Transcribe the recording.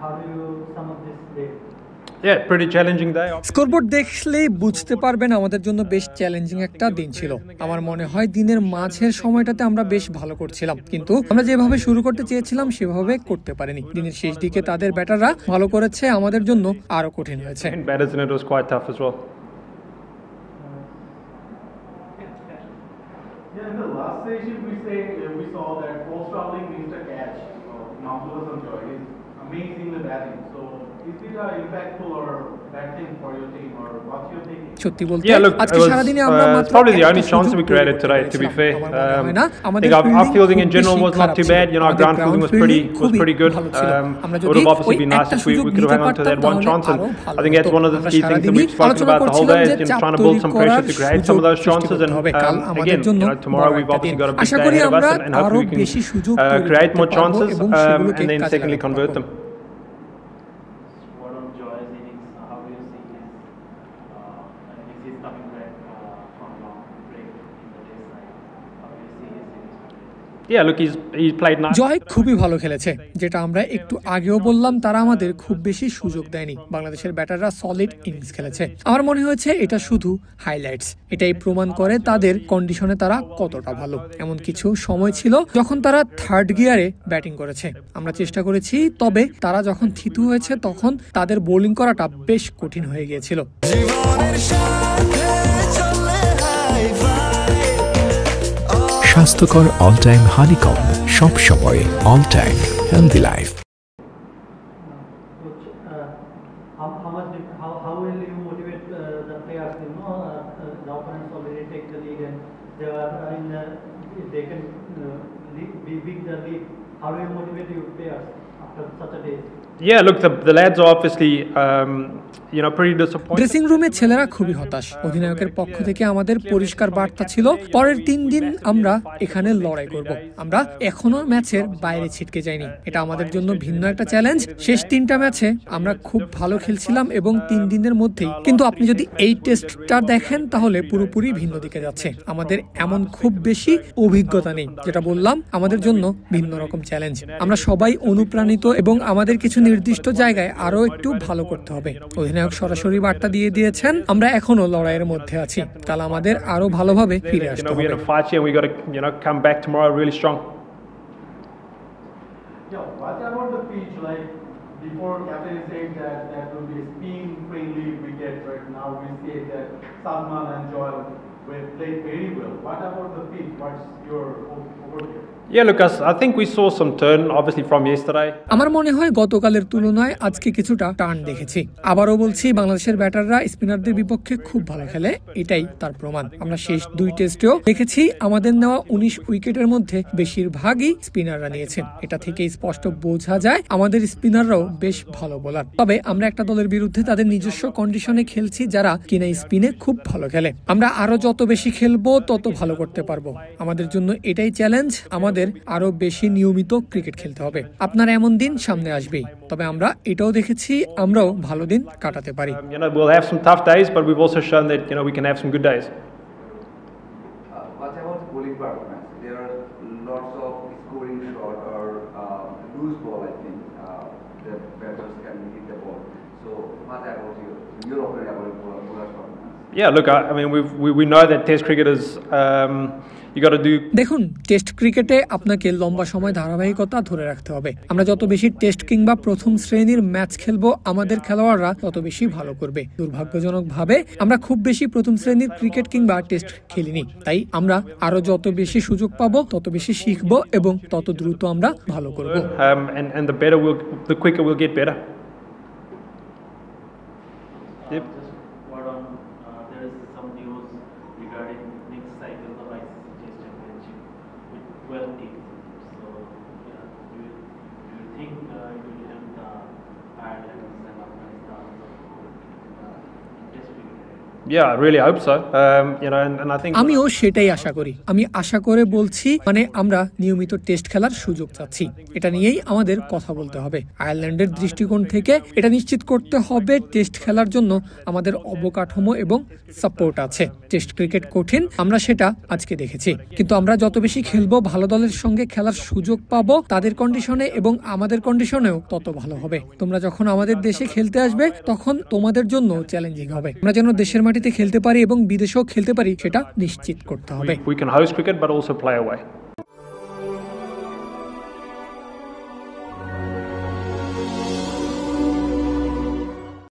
how do you sum up this day? Yeah, pretty challenging day. Scoreboard দেখলেই বুঝতে পারবেন আমাদের জন্য বেশ চ্যালেঞ্জিং একটা দিন ছিল। আমার মনে হয় দিনের মাঝের সময়টাতে আমরা বেশ ভালো করছিলাম, কিন্তু আমরা যেভাবে শুরু করতে চেয়েছিলাম সেভাবে করতে পারিনি। দিনের শেষ দিকে তাদের ব্যাটাররা ভালো করেছে, আমাদের জন্য আরো কঠিন হয়েছে। Batters and it was quite tough as well. Yeah, in the last session we saw that post traveling missed a catch. Nautilus and Joy is amazingly batting. So is it impactful or bad thing for your team, or what's your thinking? সত্যি বলতে Yeah, look, it আজকে was সারাদিনে আমরা মাত্র probably the একটা only chance সুযোগ we created তৈরি today, করতে to be fair. পেরেছিলাম। আমার মনে হয় না, I আমাদের think our fielding in খুব general বেশি was not খারাপ too ছিল। bad. You know, our আমাদের ground fielding was fielding pretty খুবই good. ভালো ছিল। আমরা It would যদি have obviously ওই been nice একটা if we সুযোগ could নিতে have hang on to পারতাম that one তাহলে chance. And আরো ভালো I think that's হতো। one of the আমরা key things that সারাদিনই we've spoken আলোচনা about the whole করছিলাম day, যে is চাপ trying to তৈরি build some করার pressure to create some সুযোগ of those সৃষ্টি chances. করতে And হবে। কাল আমাদের again, জন্য tomorrow বড় we've একটা দিন। obviously got a big Asha day করি ahead of আমরা us, and আরো hopefully we বেশি can সুযোগ তৈরি create করতে more পারবো chances এবং and সেগুলোকে then কাজে secondly লাগাতে convert পারবো। them. What on Joy's innings? How do you see his? Is he coming back from long break in the day side? How do you see his innings? Yeah, look, he's played nice. জয় খুবই ভালো খেলেছে, যেটা আমরা একটু আগেও বললাম, তারা আমাদের খুব বেশি সুযোগ দেয়নি। বাংলাদেশের ব্যাটাররা সলিড ইনিংস খেলেছে। আমার মনে হয়েছে এটা শুধু হাইলাইটস, এটাই প্রমাণ করে তাদের কন্ডিশনে তারা কতটা ভালো। এমন কিছু সময় ছিল যখন তারা থার্ড গিয়ারে ব্যাটিং করেছে, আমরা চেষ্টা করেছি, তবে তারা যখন থিতু হয়েছে তখন তাদের বোলিং করাটা বেশ কঠিন হয়ে গিয়েছিল। স্বাস্থ্যকর অল টাইম হানিকম, সব সময় all time healthy life. Coach, how will you motivate the players? You know, the opponents already take the lead and they are they can be big the lead. How do you motivate your players after such a day? Yeah, look, the lads are obviously pretty disappointed. Dressing রুমে ছেলেরা খুবই হতাশ। অধিনায়কের পক্ষ থেকে আমাদের পরিষ্কার বার্তা ছিল, পরের 3 দিন আমরা এখানে লড়াই করব। আমরা এখনো ম্যাচের বাইরে ছিটকে যাইনি, এটা আমাদের জন্য ভিন্ন একটা চ্যালেঞ্জ। শেষ 3টা ম্যাচে আমরা খুব ভালো খেলছিলাম এবং 3 দিনের মধ্যেই, কিন্তু আপনি যদি এই টেস্টটা দেখেন তাহলে পুরোপুরি ভিন্ন দিকে যাচ্ছে। আমাদের এমন খুব বেশি অভিজ্ঞতা নেই, যেটা বললাম আমাদের জন্য ভিন্ন রকম চ্যালেঞ্জ। আমরা সবাই অনুপ্রাণিত এবং আমাদের কিছু নির্দিষ্ট জায়গায় আরো একটু ভালো করতে হবে। অধিনায়ক সরাসরি বার্তা দিয়ে দিয়েছেন, আমরা এখনো লড়াইয়ের মধ্যে আছি, কাল আমাদের আরো ভালোভাবে ফিরে আসতে হবে। We're going to fight here and we got to come back tomorrow really strong. Yeah, what about the pitch? Like before, captain is saying that will be a spin-friendly wicket. Right now, we see that Salman and Joel will play very well. What about the pitch? What's your overview? Yeah, Lucas, I think we saw some turn, obviously, from yesterday. আমার মনে হয় গতকালের তুলনায় আজকে কিছুটা turn দেখেছি। আবারও বলছি, বাংলাদেশের ব্যাটাররা স্পিনারদের বিপক্ষে খুব ভালো খেলে, এটাই তার প্রমাণ। আমরা শেষ 2 টেস্টেও দেখেছি আমাদের নেওয়া 19 উইকেটের মধ্যে বেশিরভাগই স্পিনাররা নিয়েছেন। এটা থেকেই স্পষ্ট বোঝা যায় আমাদের স্পিনাররাও বেশ ভালো বোলার। তবে আমরা একটা দলের বিরুদ্ধে তাদের নিজস্ব কন্ডিশনে খেলছি, যারা কিনা স্পিনে খুব ভালো খেলে। আমরা আরো যত বেশি খেলবো তত ভালো করতে পারবো। আমাদের জন্য এটাই চ্যালেঞ্জ, আমাদের আরো বেশি নিয়মিত ক্রিকেট খেলতে হবে। আপনার এমন দিন সামনে আসবেই, তবে আমরা এটাও দেখেছি আমরাও ভালো দিন কাটাতে পারি। We'll have some tough days, but we've also shown that we can have some good days. What about bowling performance? There are lots of scoring shot or loose ball. I think the batters can hit the ball. So what about your opinion about bowler performance? Yeah, look, I mean, we know that Test cricketers. You got to do. দেখুন, test ক্রিকেটে আপনাকে লম্বা সময় ধারাবাহিকতা ধরে রাখতে হবে। আমরা যত বেশি টেস্ট কিংবা প্রথম শ্রেণীর ম্যাচ খেলবো, আমাদের খেলোয়াড়রা তত বেশি ভালো করবে। দুর্ভাগ্যজনকভাবে আমরা খুব বেশি প্রথম শ্রেণীর ক্রিকেট কিংবা টেস্ট খেলিনি, তাই আমরা আরো যত বেশি সুযোগ পাবো তত বেশি শিখবো এবং তত দ্রুত আমরা ভালো করব। And the quicker we'll get better. Yep. Just what on? There is some news regarding next cycle of ICC Test Championship with 12 teams. So, yeah, do you think it will help the Ireland and Afghanistan Test cricket? Yeah, I really hope so. You know, and I think আমিও সেটাই আশা করি। আমি আশা করে বলছি, মানে আমরা নিয়মিত test খেলার সুযোগ চাচ্ছি। এটা নিয়েই আমাদের কথা বলতে হবে। আয়ারল্যান্ডের দৃষ্টিকোণ থেকে এটা নিশ্চিত করতে হবে টেস্ট খেলার জন্য আমাদের অবকাঠামো এবং সাপোর্ট আছে। টেস্ট ক্রিকেট কঠিন, আমরা সেটা আজকে দেখেছি, কিন্তু আমরা যত বেশি খেলবো, ভালো দলের সঙ্গে খেলার সুযোগ পাবো, তাদের কন্ডিশনে এবং আমাদের কন্ডিশনেও তত ভালো হবে। তোমরা যখন আমাদের দেশে খেলতে আসবে তখন তোমাদের জন্য চ্যালেঞ্জিং হবে। আমরা যেন দেশের মাটিতে খেলতে পারি এবং বিদেশেও খেলতে পারি সেটা নিশ্চিত করতে হবে। we can host cricket but also play away.